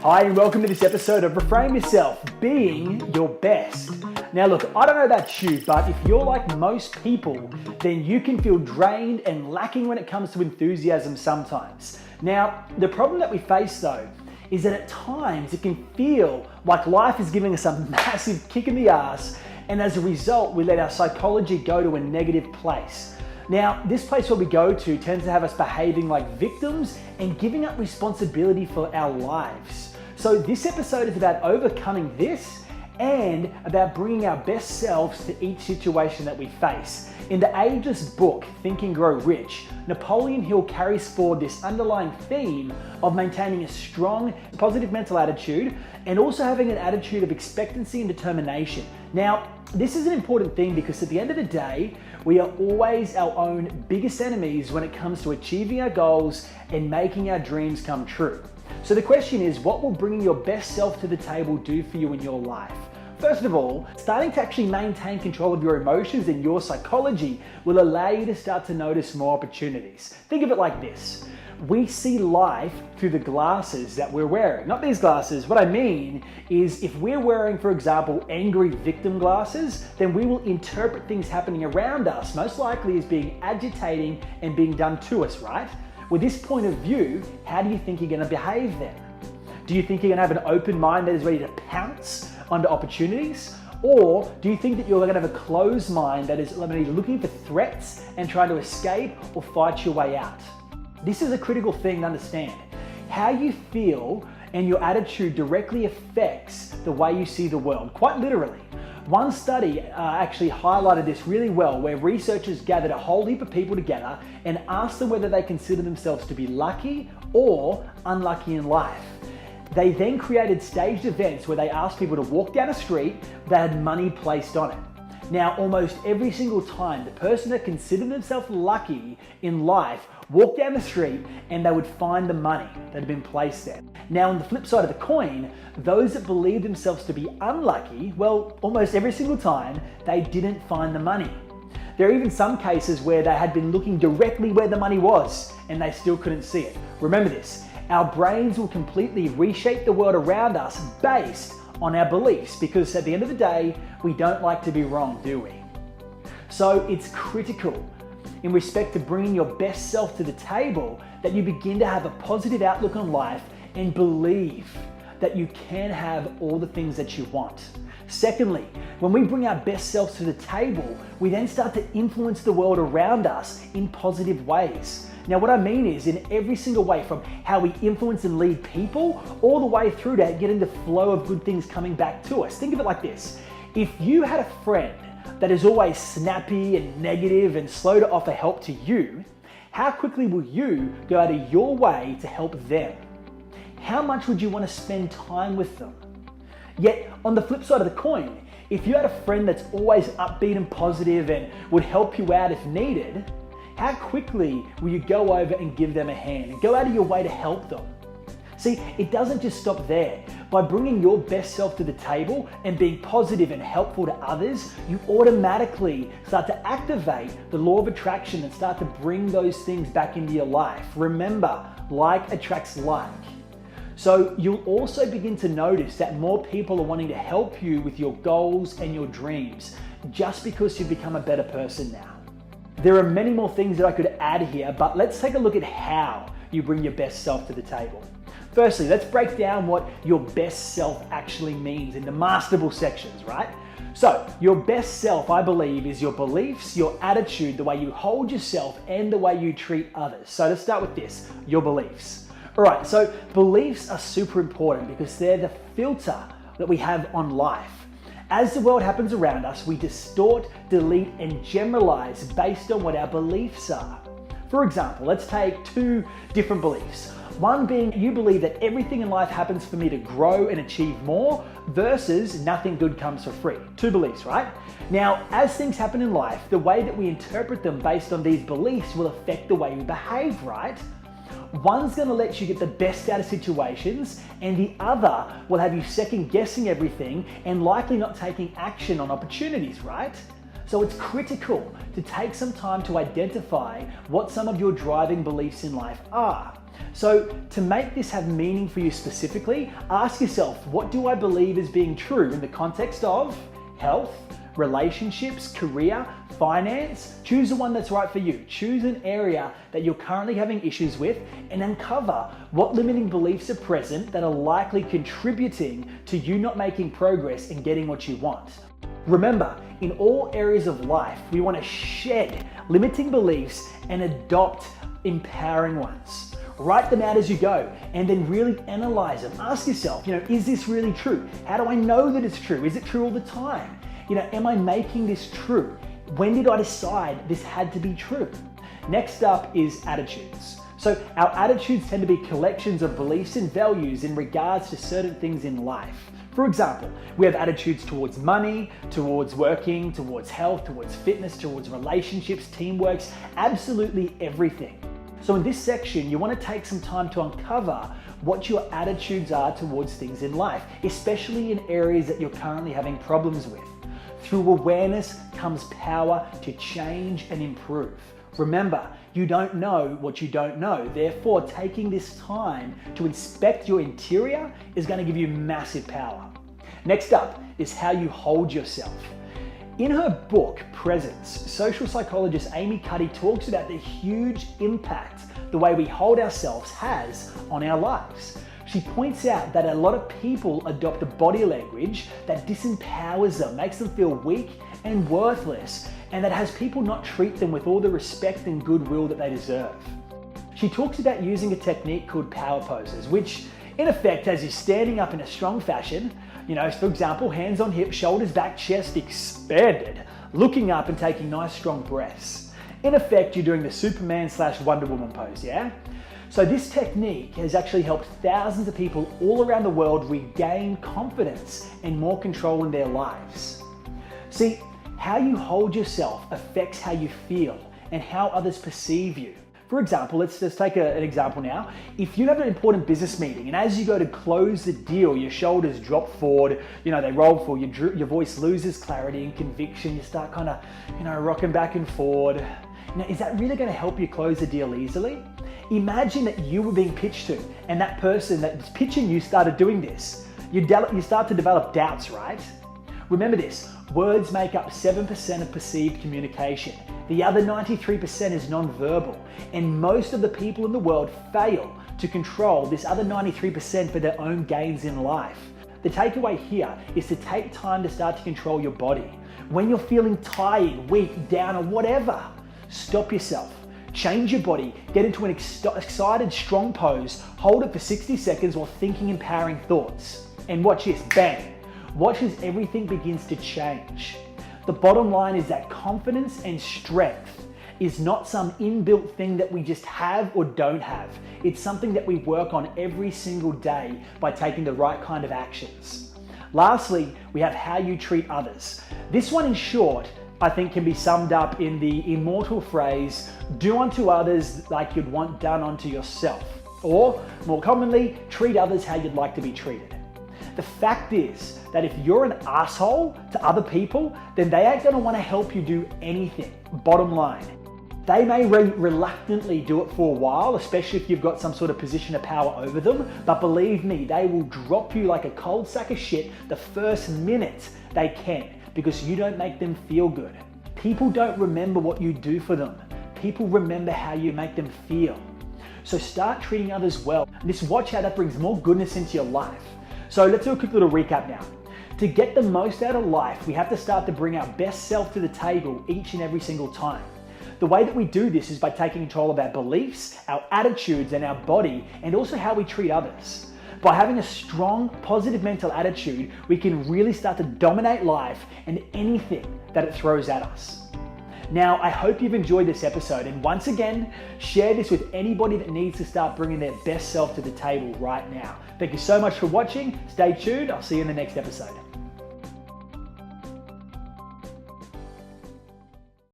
Hi and welcome to this episode of Reframe Yourself, Being Your Best. Now look, I don't know about you, but if you're like most people, then you can feel drained and lacking when it comes to enthusiasm sometimes. Now, the problem that we face though, is that at times it can feel like life is giving us a massive kick in the ass, and as a result, we let our psychology go to a negative place. Now, this place where we go to tends to have us behaving like victims and giving up responsibility for our lives. So this episode is about overcoming this and about bringing our best selves to each situation that we face. In the ageless book, Think and Grow Rich, Napoleon Hill carries forward this underlying theme of maintaining a strong, positive mental attitude and also having an attitude of expectancy and determination. Now, this is an important thing because at the end of the day, we are always our own biggest enemies when it comes to achieving our goals and making our dreams come true. So the question is, what will bringing your best self to the table do for you in your life? First of all, starting to actually maintain control of your emotions and your psychology will allow you to start to notice more opportunities. Think of it like this. We see life through the glasses that we're wearing. Not these glasses. What I mean is if we're wearing, for example, angry victim glasses, then we will interpret things happening around us most likely as being agitating and being done to us, right? With this point of view, how do you think you're going to behave then? Do you think you're going to have an open mind that is ready to pounce onto opportunities? Or do you think that you're going to have a closed mind that is looking for threats and trying to escape or fight your way out? This is a critical thing to understand. How you feel and your attitude directly affects the way you see the world, quite literally. One study actually highlighted this really well, where researchers gathered a whole heap of people together and asked them whether they consider themselves to be lucky or unlucky in life. They then created staged events where they asked people to walk down a street that had money placed on it. Now, almost every single time, the person that considered themselves lucky in life walked down the street and they would find the money that had been placed there. Now, on the flip side of the coin, those that believed themselves to be unlucky, well, almost every single time, they didn't find the money. There are even some cases where they had been looking directly where the money was and they still couldn't see it. Remember this, our brains will completely reshape the world around us based on our beliefs, because at the end of the day, we don't like to be wrong, do we? So it's critical in respect to bringing your best self to the table that you begin to have a positive outlook on life and believe that you can have all the things that you want. Secondly, when we bring our best selves to the table, we then start to influence the world around us in positive ways. Now, what I mean is in every single way, from how we influence and lead people, all the way through to getting the flow of good things coming back to us. Think of it like this. If you had a friend that is always snappy and negative and slow to offer help to you, how quickly will you go out of your way to help them? How much would you want to spend time with them? Yet, on the flip side of the coin, if you had a friend that's always upbeat and positive and would help you out if needed, how quickly will you go over and give them a hand and go out of your way to help them? See, it doesn't just stop there. By bringing your best self to the table and being positive and helpful to others, you automatically start to activate the law of attraction and start to bring those things back into your life. Remember, like attracts like. So you'll also begin to notice that more people are wanting to help you with your goals and your dreams just because you've become a better person now. There are many more things that I could add here, but let's take a look at how you bring your best self to the table. Firstly, let's break down what your best self actually means in the masterable sections, right? So, your best self, I believe, is your beliefs, your attitude, the way you hold yourself, and the way you treat others. So let's start with this, your beliefs. All right, so beliefs are super important because they're the filter that we have on life. As the world happens around us, we distort, delete, and generalize based on what our beliefs are. For example, let's take two different beliefs. One being you believe that everything in life happens for me to grow and achieve more versus nothing good comes for free. Two beliefs, right? Now, as things happen in life, the way that we interpret them based on these beliefs will affect the way we behave, right? One's going to let you get the best out of situations, and the other will have you second guessing everything and likely not taking action on opportunities, right? So it's critical to take some time to identify what some of your driving beliefs in life are. So to make this have meaning for you specifically, ask yourself, what do I believe is being true in the context of health, relationships, career, finance? Choose the one that's right for you. Choose an area that you're currently having issues with and uncover what limiting beliefs are present that are likely contributing to you not making progress and getting what you want. Remember, in all areas of life, we want to shed limiting beliefs and adopt empowering ones. Write them out as you go and then really analyze them. Ask yourself, is this really true? How do I know that it's true? Is it true all the time? Am I making this true? When did I decide this had to be true? Next up is attitudes. So our attitudes tend to be collections of beliefs and values in regards to certain things in life. For example, we have attitudes towards money, towards working, towards health, towards fitness, towards relationships, teamwork, absolutely everything. So in this section, you want to take some time to uncover what your attitudes are towards things in life, especially in areas that you're currently having problems with. Through awareness comes power to change and improve. Remember, you don't know what you don't know. Therefore, taking this time to inspect your interior is going to give you massive power. Next up is how you hold yourself. In her book, Presence, social psychologist Amy Cuddy talks about the huge impact the way we hold ourselves has on our lives. She points out that a lot of people adopt a body language that disempowers them, makes them feel weak and worthless, and that has people not treat them with all the respect and goodwill that they deserve. She talks about using a technique called power poses, which in effect has you standing up in a strong fashion, for example, hands on hips, shoulders back, chest expanded, looking up and taking nice strong breaths. In effect, you're doing the Superman/Wonder Woman pose, yeah? So this technique has actually helped thousands of people all around the world regain confidence and more control in their lives. See, how you hold yourself affects how you feel and how others perceive you. For example, let's take an example now. If you have an important business meeting and as you go to close the deal, your shoulders drop forward, they roll forward, your voice loses clarity and conviction, you start kind of, rocking back and forward. Now, is that really going to help you close the deal easily? Imagine that you were being pitched to and that person that was pitching you started doing this. You start to develop doubts, right? Remember this, words make up 7% of perceived communication. The other 93% is non-verbal, and most of the people in the world fail to control this other 93% for their own gains in life. The takeaway here is to take time to start to control your body. When you're feeling tired, weak, down, or whatever, stop yourself. Change your body, get into an excited, strong pose, hold it for 60 seconds while thinking empowering thoughts. And watch this, bang. Watch as everything begins to change. The bottom line is that confidence and strength is not some inbuilt thing that we just have or don't have. It's something that we work on every single day by taking the right kind of actions. Lastly, we have how you treat others. This one in short, I think can be summed up in the immortal phrase, do unto others like you'd want done unto yourself. Or more commonly, treat others how you'd like to be treated. The fact is that if you're an asshole to other people, then they ain't gonna wanna help you do anything, bottom line. They may reluctantly do it for a while, especially if you've got some sort of position of power over them, but believe me, they will drop you like a cold sack of shit the first minute they can, because you don't make them feel good. People don't remember what you do for them. People remember how you make them feel. So start treating others well, and just watch how that brings more goodness into your life. So let's do a quick little recap now. To get the most out of life, we have to start to bring our best self to the table each and every single time. The way that we do this is by taking control of our beliefs, our attitudes, and our body, and also how we treat others. By having a strong, positive mental attitude, we can really start to dominate life and anything that it throws at us. Now, I hope you've enjoyed this episode, and once again, share this with anybody that needs to start bringing their best self to the table right now. Thank you so much for watching. Stay tuned. I'll see you in the next episode.